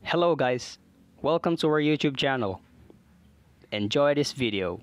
Hello guys, welcome to our YouTube channel. Enjoy this video.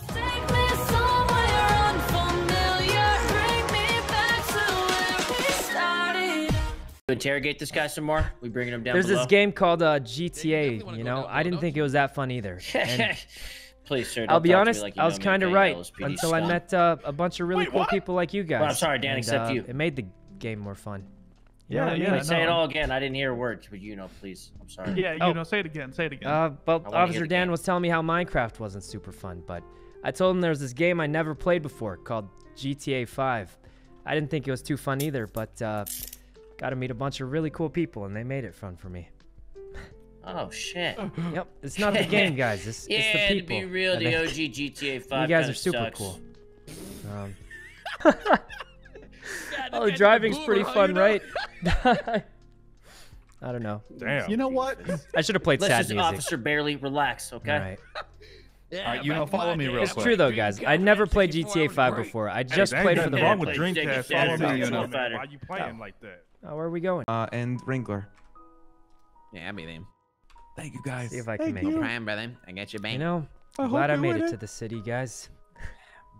Take me somewhere unfamiliar, bring me back to where we started. Interrogate this guy some more. We bringing him down There's below. this game called GTA, you know? I didn't think it was that fun either. And Please, sir. I'll don't be talk to me honest, like you I know was me, kind of okay, right LSPD until I scum. met a bunch of really cool people like you guys. Well, I'm sorry, Dan, and, except you. It made the game more fun. You know what I Yeah, mean? Say it all again. I didn't hear a word, but you know, please. I'm sorry. Yeah, you Oh. know, say it again. Say it again. Well, I wanna hear Officer the Dan game. was telling me how Minecraft wasn't super fun, but I told him there was this game I never played before called GTA 5. I didn't think it was too fun either, but got to meet a bunch of really cool people, and they made it fun for me. Oh shit. Yep, it's not the game, guys. It's Yeah, the people. to be real, And the they- OG GTA 5 You guys kinda are super sucks. cool. Oh, driving's pretty fun, right? I don't know. Damn. You know what? I should have played Let's sad just, music. Officer Barely, relax, okay? All right. You know, follow me real It's quick. true though, guys. I never played GTA 5 before. I just Hey, played ain't for the nothing wrong with Play Dreamcast. Sega Follow Saturn, me, you know. Street Fighter. Why you playing like that? Oh, where are we going? And Wrangler. Yeah, I'll be there. Thank you guys. See if I can make No it. problem, brother. I got your back. You know, I I'm glad I hope you made win it it. to the city, guys.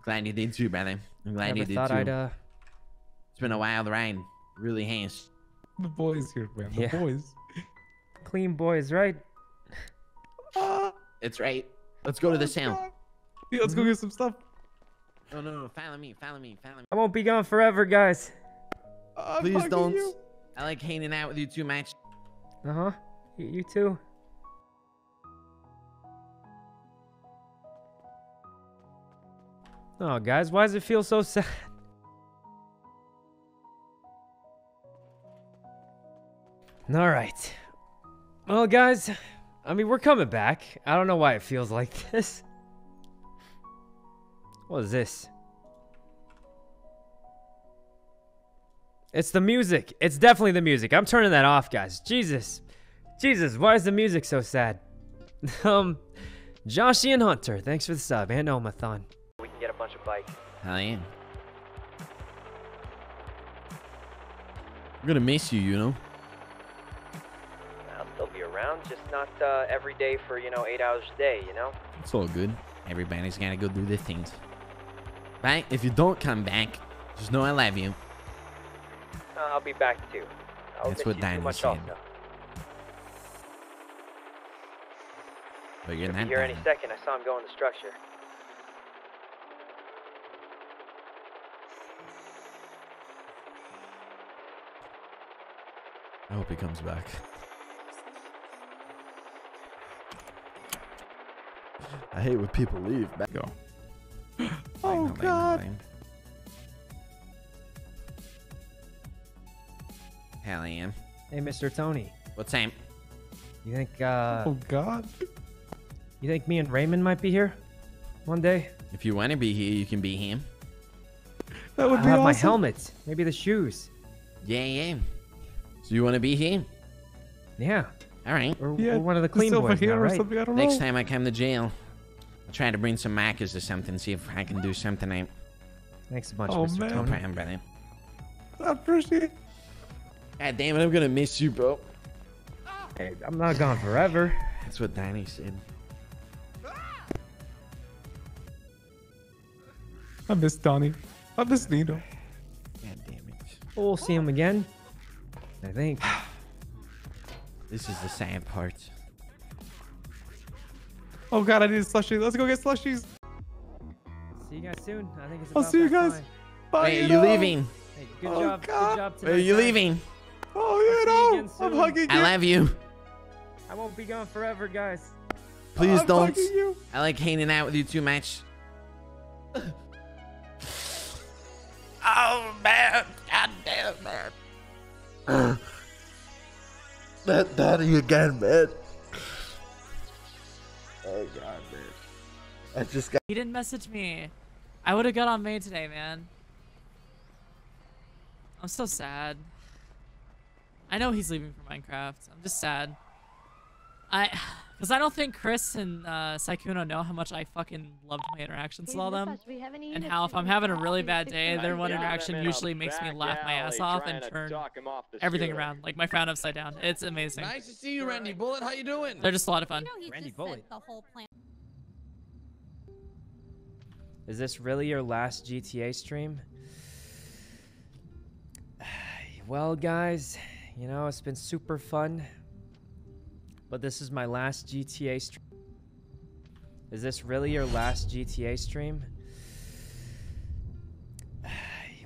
Glad you did too, brother. I'm glad Never you did thought too. I'd It's been a wild ride. Really has. The boys here, man. The Yeah. boys. clean boys, right? It's right. Let's go to the sound. Yeah, let's go get some stuff. Oh no, follow me, follow me, follow me. I won't be gone forever, guys. I'm Please hugging don't. you. I like hanging out with you too much. Uh-huh. You too. Oh, guys, why does it feel so sad? All right. Well, guys, I mean, we're coming back. I don't know why it feels like this. What is this? It's the music. It's definitely the music. I'm turning that off, guys. Jesus. Jesus, why is the music so sad? Joshy and Hunter, thanks for the sub. And Omathon. We can get a bunch of bikes. Hell yeah. I'm gonna miss you, you know. I'll still be around, just not every day for, 8 hours a day, you know? It's all good. Everybody's gotta go do their things. Right? If you don't come back, just know I love you. I'll be back too. That's what Danny said. But you're not dying. second. I saw him go in the structure. I hope he comes back. I hate when people leave. Go. Oh, God. Hell yeah. Hey, Mr. Tony. What's up? You think, Oh, God. you think me and Raymond might be here one day? If you want to be here, you can be him. That would I'll be have awesome. my helmet. Maybe the shoes. Yeah, yeah. So you want to be here? Yeah. All right. Or, Yeah, or one of the the clean silver boys hair now, or right? something. I don't know. Next time I come to jail, I'll try to bring some markers or something, see if I can do something. Thanks a bunch, Oh, Mr. man. No Tony. problem, brother. I appreciate it. God damn it, I'm gonna miss you, bro. Hey, I'm not gone forever. That's what Danny said. I miss Donnie. I miss Nino. God damn it. We'll see him again. I think. This is the sad part. Oh, God, I need a slushie. Let's go get slushies. See you guys soon. I think it's I'll about see you that guys. time. Bye, Wait, are you know. leaving? Hey, good Oh, job. God. Good job Wait, tonight. are you guys. leaving? Oh, you I'll see you know. again I'm soon. hugging I you. love you. I won't be gone forever, guys. Please I'm don't. hugging you. I like hanging out with you too much. Oh man, god damn man. That daddy again, man. Oh god, man. I just got He didn't message me. I would have got on May today, man. I'm so sad. I know he's leaving for Minecraft. I'm just sad. Because I don't think Chris and Saikuno know how much I fucking loved my interactions with all them. And how if I'm having a really bad day, their one interaction usually makes me laugh my ass off and turn everything around. Like my frown upside down. It's amazing. Nice to see you, Randy Bullet. How you doing? They're just a lot of fun. Randy Bullet. Is this really your last GTA stream? Well, guys, you know, it's been super fun. But this is my last GTA stream. Is this really your last GTA stream?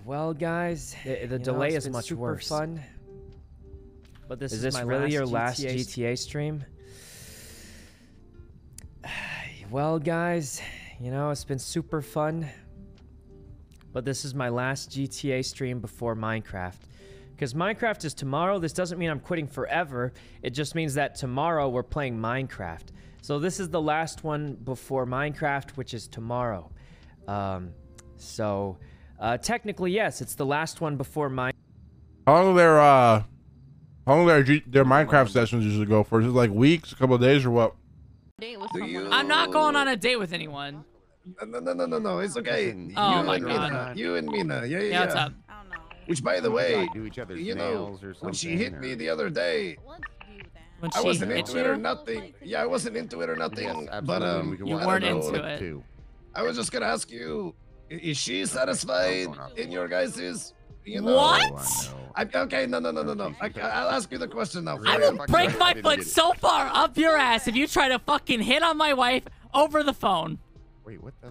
Well, guys, the delay is much worse. Fun. But this is this really your last GTA stream? Well, guys, you know, it's been super fun. But this is my last GTA stream before Minecraft. Because Minecraft is tomorrow. This doesn't mean I'm quitting forever. It just means that tomorrow we're playing Minecraft. So this is the last one before Minecraft, which is tomorrow. Technically, yes, it's the last one before Minecraft. How long their Minecraft sessions usually go for? Is it like weeks, a couple of days, or what? I'm not going on a date with anyone. No, it's okay. Oh my god. You and Mina. Yeah, what's up? Which, by the way, you know, when she hit me the other day, I wasn't into it or nothing. Yeah, I wasn't into it or nothing. But you weren't into it. I was just gonna ask you, is she satisfied in your guys's? You know, What? Okay, no. I'll ask you the question now. I will break my foot so far up your ass if you try to fucking hit on my wife over the phone. Wait, what the?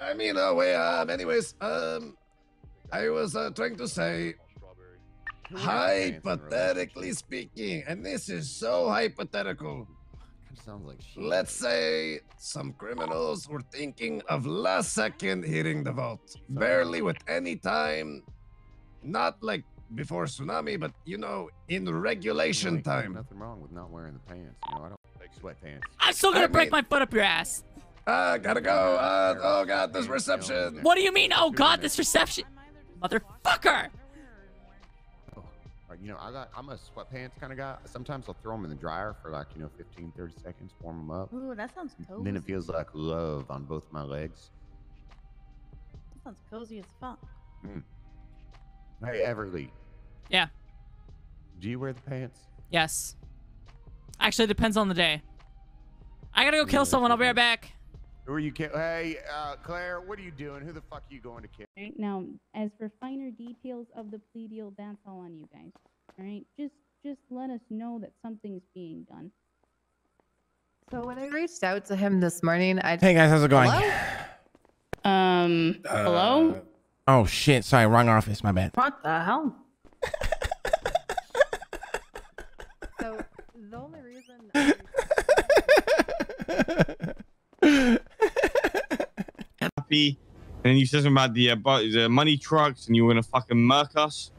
Anyways, I was trying to say, hypothetically speaking, and this is so hypothetical. Sounds like shit. Let's say some criminals were thinking of last second hitting the vault, barely with any time, not like before tsunami, but you know, in regulation time. Nothing wrong with not wearing the pants. You know, I don't like sweatpants. I'm still gonna break my foot up your ass. Gotta go. Oh god, this reception. What do you mean? Oh god, this reception, motherfucker! You know, I'm a sweatpants kind of guy. Sometimes I'll throw them in the dryer for like, 15, 30 seconds, warm them up. Ooh, that sounds cozy. Then it feels like love on both my legs. That sounds cozy as fuck. Hey, Everly. Yeah. Do you wear the pants? Yes. Actually, it depends on the day. I gotta go kill someone. I'll be right back. Who are you? Hey, Claire, what are you doing? Who the fuck are you going to kill? Right, now, as for finer details of the plea deal, that's all on you guys. All right, just let us know that something's being done. So when I reached out to him this morning, Hey guys, how's it going? Hello? Hello? Oh shit, sorry, wrong office, my bad. What the hell? So the only reason happy, and then you said something about the money trucks, and you were gonna fucking murk us.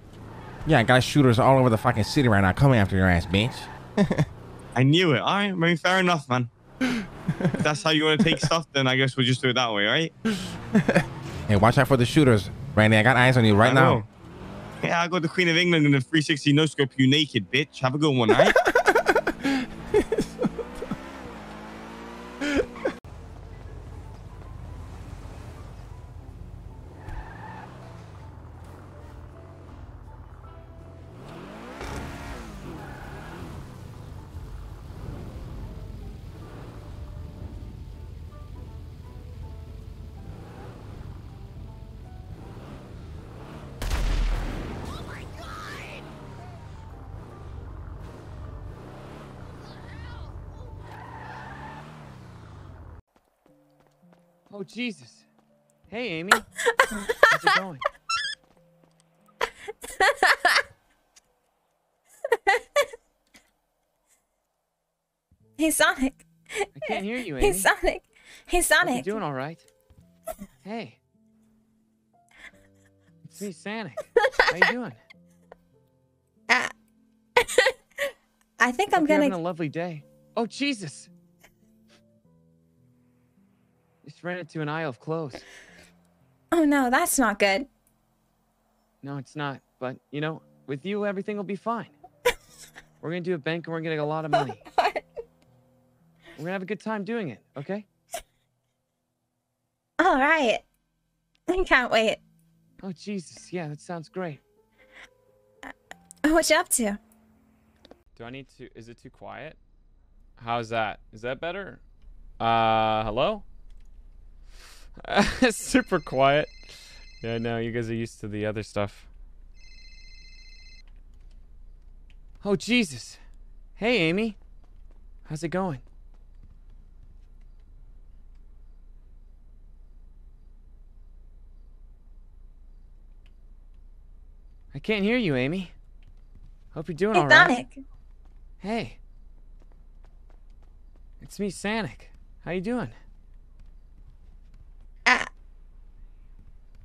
Yeah, I got shooters all over the fucking city right now coming after your ass, bitch. I knew it. All right, I mean, fair enough, man. If that's how you want to take stuff, then I guess we'll just do it that way, right? Hey, watch out for the shooters, Randy. I got eyes on you right now. Yeah, I got the Queen of England in the 360 no scope you naked, bitch. Have a good one, all right? Oh, Jesus. Hey, Amy. How's it going? Hey, Sonic. I can't hear you, Amy. Hey, Sonic. Hey, Sonic. You doing all right? Hey. It's me, Sonic. How you doing? I think I'm Hope gonna... You're having a lovely day. Oh, Jesus. Just ran into an aisle of clothes. Oh, no, that's not good. No, it's not. But, with you, everything will be fine. We're going to do a bank and we're going to get a lot of money. What? We're gonna have a good time doing it, okay? All right. I can't wait. Oh, Jesus. Yeah, that sounds great. What you up to? Do I need to... Is it too quiet? How's that? Is that better? Hello? Super quiet. Yeah, no, you guys are used to the other stuff. Oh, Jesus. Hey, Amy. How's it going? I can't hear you, Amy. Hope you're doing Hey, all right. Sonic. Hey. It's me, Sonic. How you doing?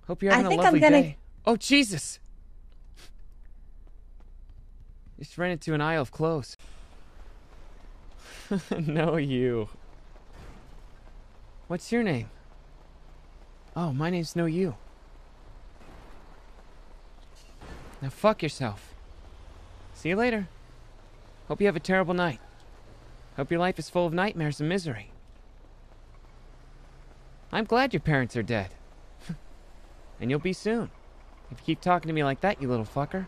Hope you're I having a think I'm lovely gonna- day. Oh, Jesus. Just ran into an aisle of clothes. No, you. What's your name? Oh, my name's No You. Now fuck yourself. See you later. Hope you have a terrible night. Hope your life is full of nightmares and misery. I'm glad your parents are dead. And you'll be soon. If you keep talking to me like that, you little fucker.